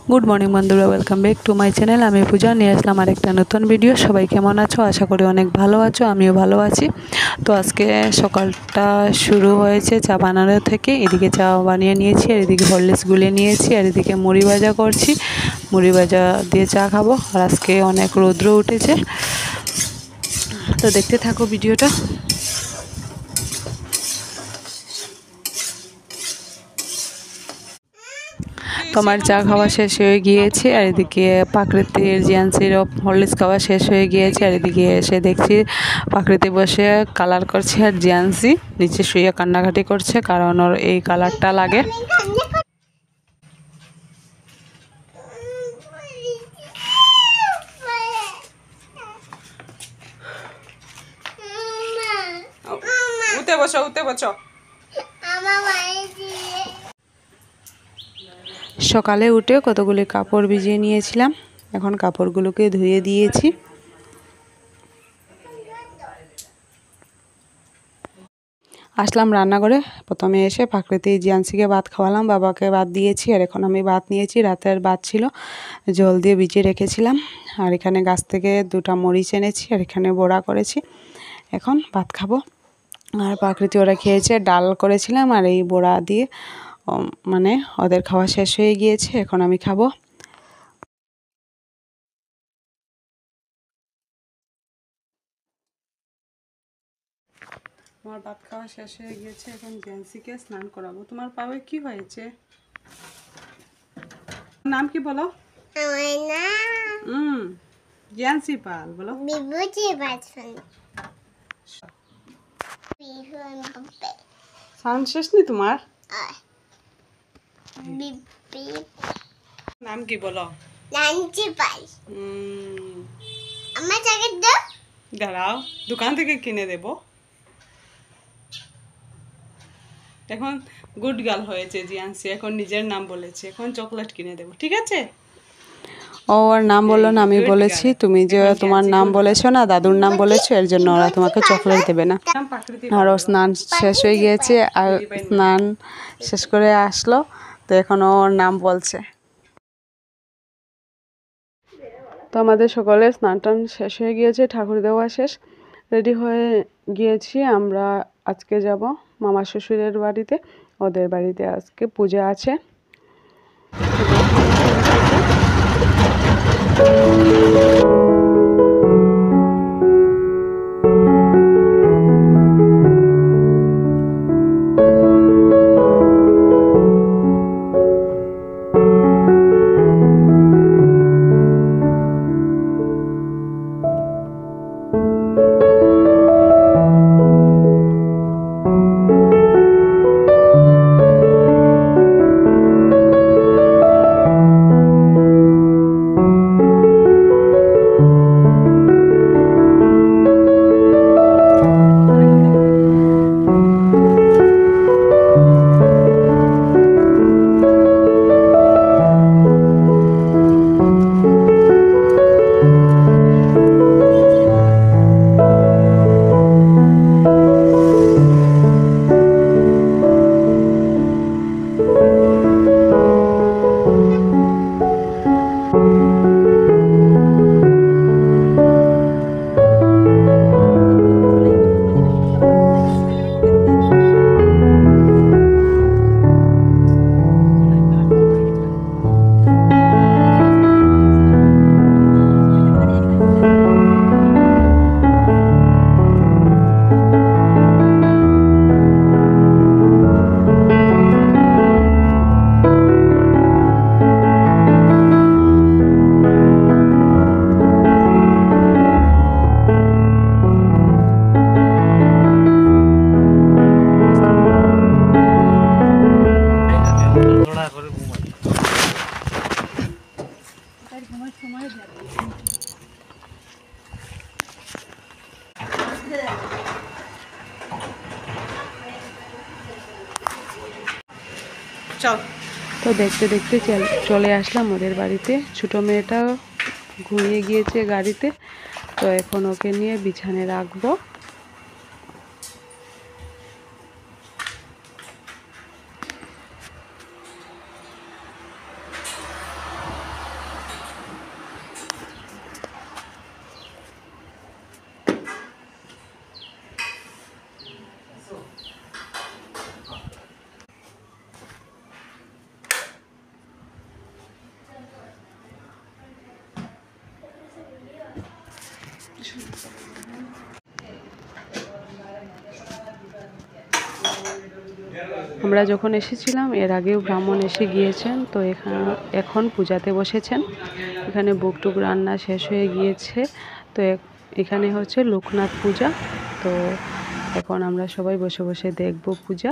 Good morning বন্ধুরা, welcome back to my channel. আমি পূজা নিয়ে আসলাম আরেকটা নতুন ভিডিও। সবাই কেমন আছো? আশা করি অনেক ভালো আছো, আমিও ভালো আছি। তো আজকে সকালটা শুরু হয়েছে চা বানানো থেকে। এদিকে চা বানিয়ে নিয়েছি, আর এদিকে হরলিক্স গুলিয়ে নিয়েছি, আর এদিকে মুড়ি ভাজা করছি। মুড়ি ভাজা দিয়ে চা খাবো। আর আজকে অনেক রৌদ্র উঠেছে, তো দেখতে থাকো ভিডিওটা। তোমার চা খাওয়া শেষ হয়ে গিয়েছে, আর এদিকে প্রাকৃতির জিয়ান্সির হরলিক্স খাওয়া শেষ হয়ে গিয়েছে। আর এদিকে এসে দেখছি প্রাকৃতি বসে কালার করছে, আর জিয়ান্সি নিচে শুয়ে কান্নাকাটি করছে, কারণ ওর এই কালারটা লাগে। উঠে বসো, উঠে বসো। সকালে উঠে কতগুলি কাপড় ভিজিয়ে নিয়েছিলাম, এখন কাপড়গুলোকে ধুয়ে দিয়েছি। আসলাম রান্নাঘরে। প্রথমে এসে প্রাকৃতি জিয়ান্সিকে ভাত খাওয়ালাম, বাবাকে ভাত দিয়েছি, আর এখন আমি ভাত নিয়েছি। রাতের ভাত ছিল, জল দিয়ে ভিজিয়ে রেখেছিলাম। আর এখানে গাছ থেকে 2টা মরিচ এনেছি, আর এখানে বড়া করেছি। এখন ভাত খাবো। আর প্রাকৃতি ওরা খেয়েছে, ডাল করেছিলাম, আর এই বড়া দিয়ে মানে ওদের খাওয়া শেষ হয়ে গিয়েছে, এখন আমি খাবো। তোমার ভাত খাওয়া শেষ হয়ে গিয়েছে, এখন জিয়ান্সিকে স্নান করাবো। তোমার পায়ে কি হয়েছে? নাম কি বলো? জিয়ান্সি পাল বলো। সাউন্ড শেষ নি তোমার? নাম কি বলো? দাঁড়াও, দোকান থেকে কিনে দেবো। এখন গুড গার্ল হয়েছে জিয়ান্সি, এখন নিজের নাম বলেছে, এখন চকলেট কিনে দেবো, ঠিক আছে? ওর নাম বললো না, আমি বলেছি তুমি যে তোমার নাম বলেছো না, দাদুর নাম বলেছো, এর জন্য ওরা তোমাকে চকলেট দেবে না। আর ওর স্নান শেষ হয়ে গিয়েছে, আর স্নান শেষ করে আসলো, তো এখন ওর নাম বলছে। তো আমাদের সকলে স্নান টান শেষ হয়ে গিয়েছে, ঠাকুর দেওয়া শেষ, রেডি হয়ে গিয়েছি। আমরা আজকে যাব মামা শ্বশুরের বাড়িতে, ওদের বাড়িতে আজকে পূজা আছে। তো দেখতে দেখতে চলে আসলাম ওদের বাড়িতে। ছোটো মেয়েটা ঘুমিয়ে গিয়েছে গাড়িতে, তো এখন ওকে নিয়ে বিছানায় রাখবো। আমরা যখন এসেছিলাম এর আগেও ব্রাহ্মণ এসে গিয়েছেন, তো এখন পূজাতে বসেছেন। এখানে বুক টুক রান্না শেষ হয়ে গিয়েছে। তো এখানে হচ্ছে লোকনাথ পূজা। তো এখন আমরা সবাই বসে বসে দেখব পূজা।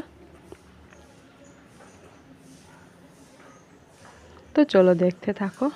তো চলো দেখতে থাকো।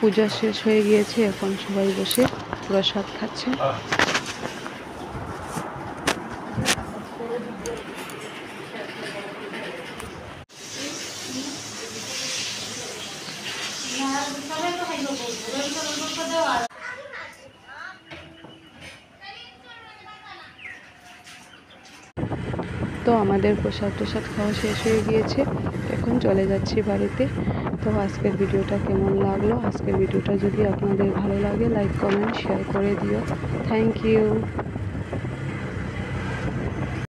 পূজা শেষ হয়ে গিয়েছে, এখন সবাই বসে প্রসাদ খাচ্ছে। তো আমাদের প্রসাদ খাওয়া শেষ হয়ে গিয়েছে, এখন চলে যাচ্ছি বাড়িতে। তো আজকের ভিডিওটা কেমন লাগলো? আজকের ভিডিওটা যদি আপনাদের ভালো লাগে লাইক কমেন্ট শেয়ার করে দিও। Thank you.